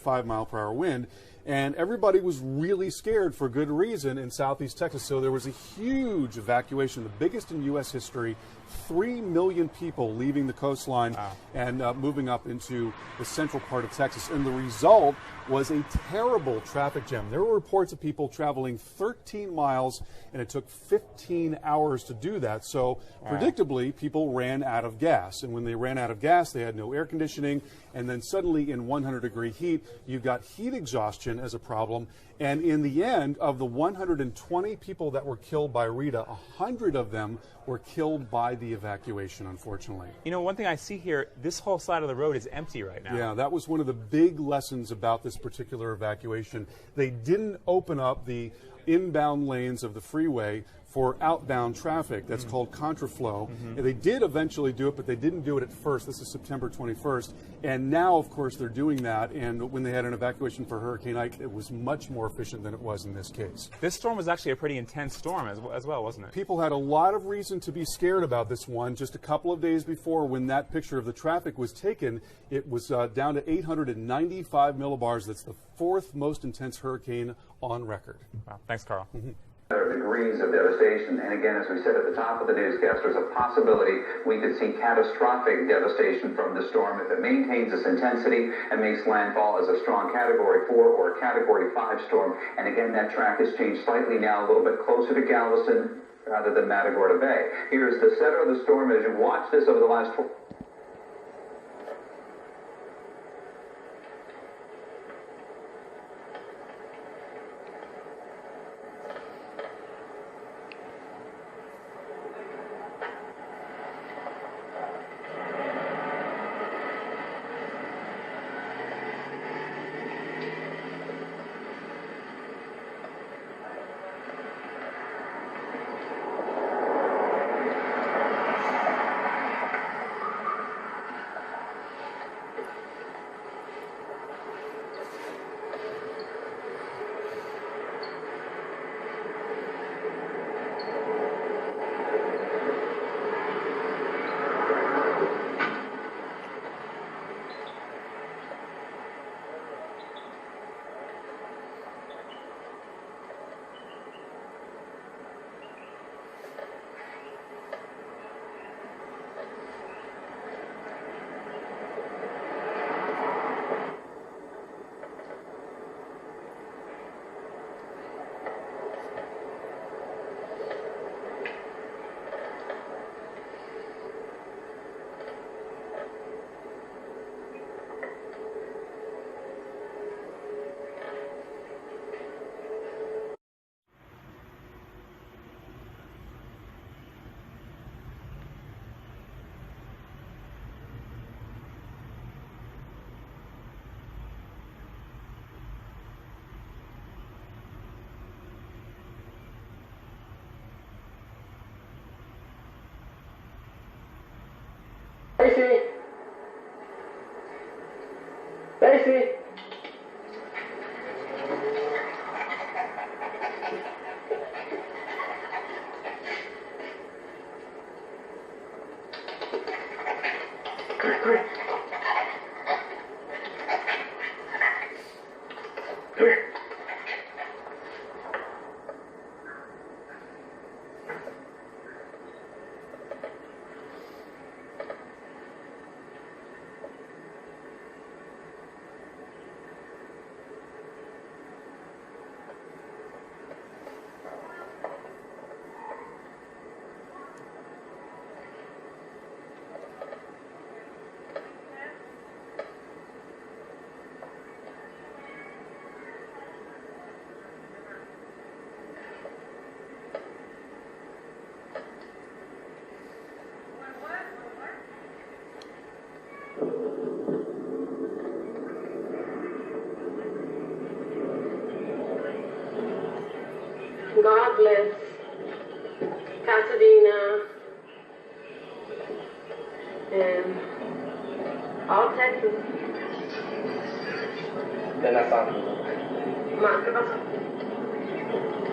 5-mile-per-hour wind. And everybody was really scared for good reason in southeast Texas. So there was a huge evacuation, the biggest in U.S. history. 3 million people leaving the coastline and moving up into the central part of Texas. And the result was a terrible traffic jam. There were reports of people traveling 13 miles, and it took 15 hours to do that. So predictably, people ran out of gas. And when they ran out of gas, they had no air conditioning. And then suddenly in 100-degree heat, you've got heat exhaustion as a problem. And in the end, of the 120 people that were killed by Rita, 100 of them were killed by the evacuation, unfortunately. You know, one thing I see here, this whole side of the road is empty right now. Yeah, that was one of the big lessons about this particular evacuation. They didn't open up the inbound lanes of the freeway for outbound traffic. That's called contraflow. And they did eventually do it, but they didn't do it at first. This is September 21st. And now, of course, they're doing that. And when they had an evacuation for Hurricane Ike, it was much more efficient than it was in this case. This storm was actually a pretty intense storm as well, wasn't it? People had a lot of reason to be scared about this one. Just a couple of days before, when that picture of the traffic was taken, it was down to 895 millibars. That's the 4th most intense hurricane on record. Wow. Thanks, Carl. Degrees of devastation, and again, as we said at the top of the newscast, there's a possibility we could see catastrophic devastation from the storm if it maintains its intensity and makes landfall as a strong Category 4 or Category 5 storm. And again, that track has changed slightly now, a little bit closer to Galveston rather than Matagorda Bay. Here's the center of the storm as you watch this over the last Stacy! Come here. God bless Pasadena and all Texas. Then I saw Ma, ¿qué pasó?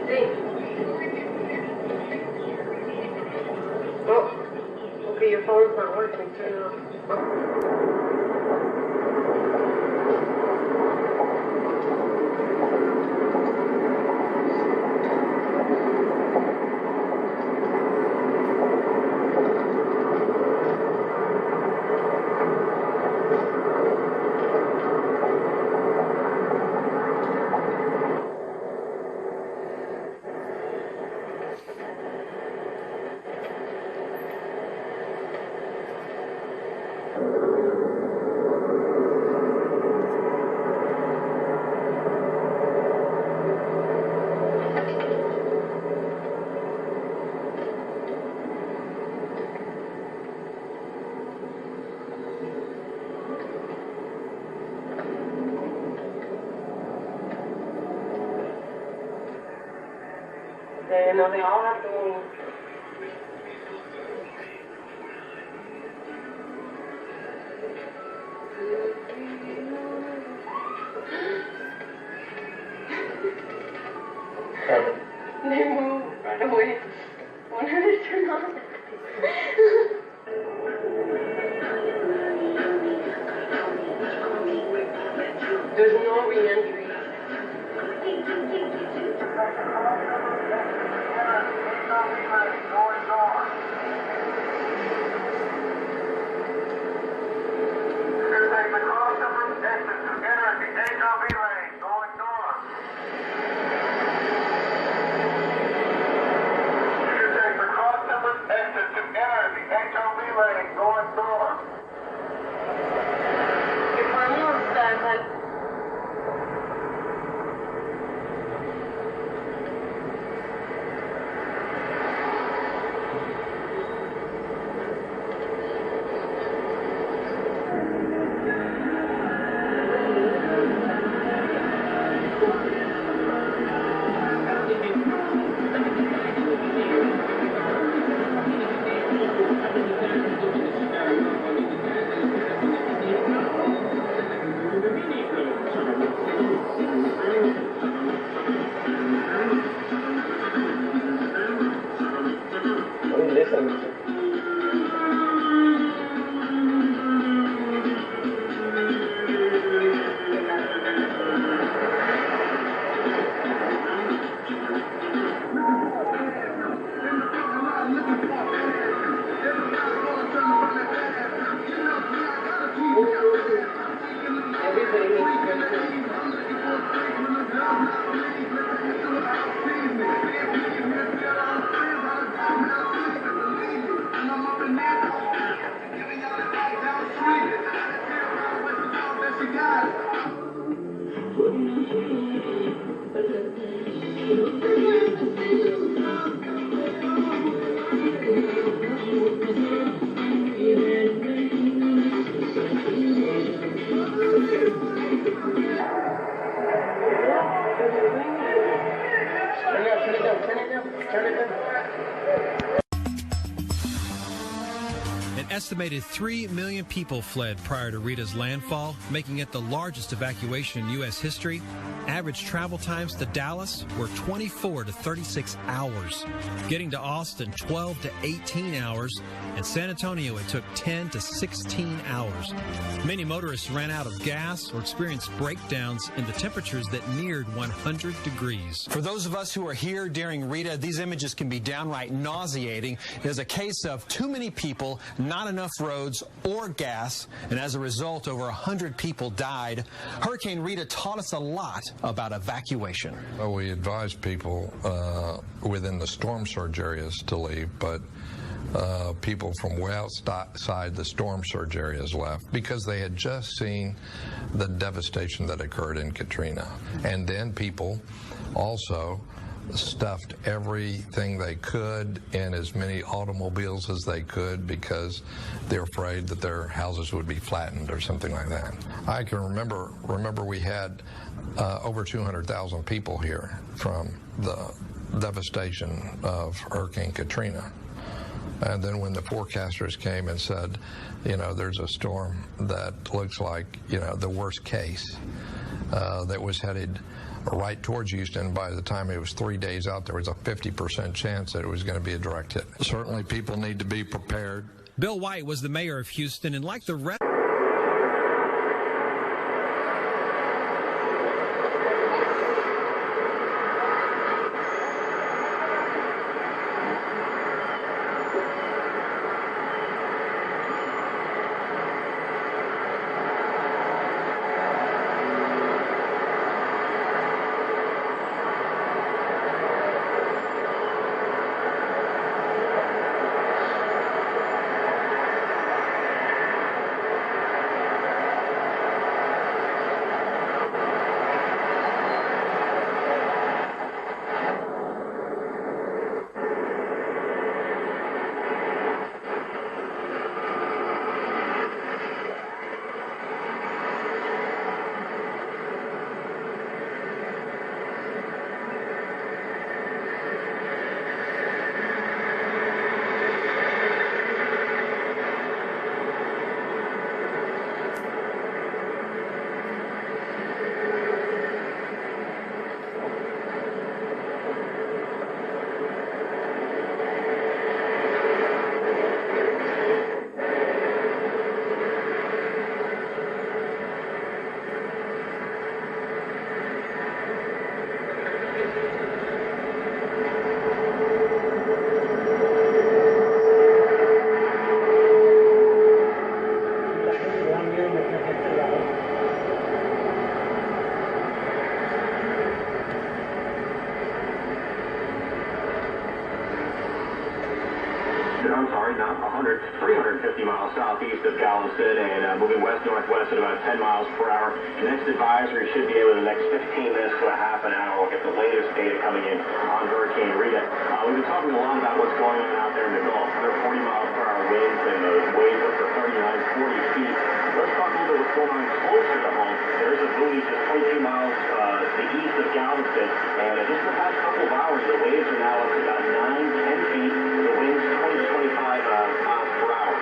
Sí. Oh, okay, your phone's not working. Turn it off. Oh. No, they all have to move. They move right away. When did it turn on? There's no re-entry. An estimated 3 million people fled prior to Rita's landfall, making it the largest evacuation in U.S. history. Average travel times to Dallas were 24 to 36 hours. Getting to Austin, 12 to 18 hours. And San Antonio, it took 10 to 16 hours. Many motorists ran out of gas or experienced breakdowns in the temperatures that neared 100 degrees. For those of us who are here during Rita, these images can be downright nauseating. There's a case of too many people, not enough roads or gas, and as a result, over 100 people died. Hurricane Rita taught us a lot about evacuation. Well, we advised people within the storm surge areas to leave, but people from way outside the storm surge areas left because they had just seen the devastation that occurred in Katrina. And then people also stuffed everything they could in as many automobiles as they could because they're afraid that their houses would be flattened or something like that. I can remember we had over 200,000 people here from the devastation of Hurricane Katrina. And then when the forecasters came and said, you know, there's a storm that looks like, you know, the worst case that was headed right towards Houston, by the time it was 3 days out, there was a 50% chance that it was going to be a direct hit. Certainly people need to be prepared. Bill White was the mayor of Houston, and like the rest 350 miles southeast of Galveston and moving west-northwest at about 10 miles per hour. The next advisory should be able in the next 15 minutes to a half an hour. We'll get the latest data coming in on Hurricane Rita. We've been talking a lot about what's going on out there in the Gulf. 140 miles per hour winds and those waves up to 39, 40 feet. Let's talk a little bit what's going on closer to home. There's a buoy just 22 miles to the east of Galveston, and just in the past couple of hours, the waves are now up to about 9, 10 feet. The winds 20 to 25 miles per hour.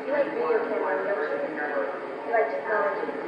You like video camera, don't you? You like technology.